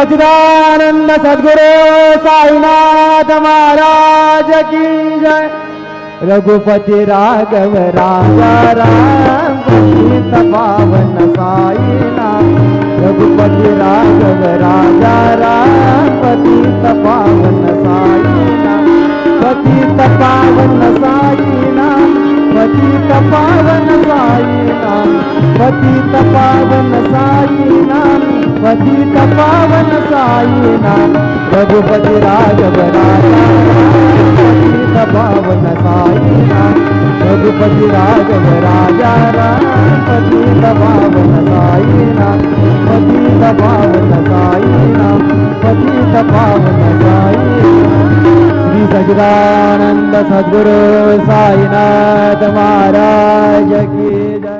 सच्चिदानंद सद्गुरु साईनाथ महाराज की जय। रघुपति राघव राजा राम पतित पावन साईनाथ। रघुपति राघव राजा राम पतित पावन साईनाथ। पतित पावन साईनाथ। पतित पावन साईनाथ। पतित पावन साईनाथ। पतित पावन साईनाथ। रघुपति राघव राजा पतित पावन साईनाथ। रघुपति राघव राजा पतित पावन साईनाथ। पतित पावन साईनाथ। पतित पावन साईनाथ। श्री सच्चिदानंद सद्गुरु साईनाथ महाराज की जय।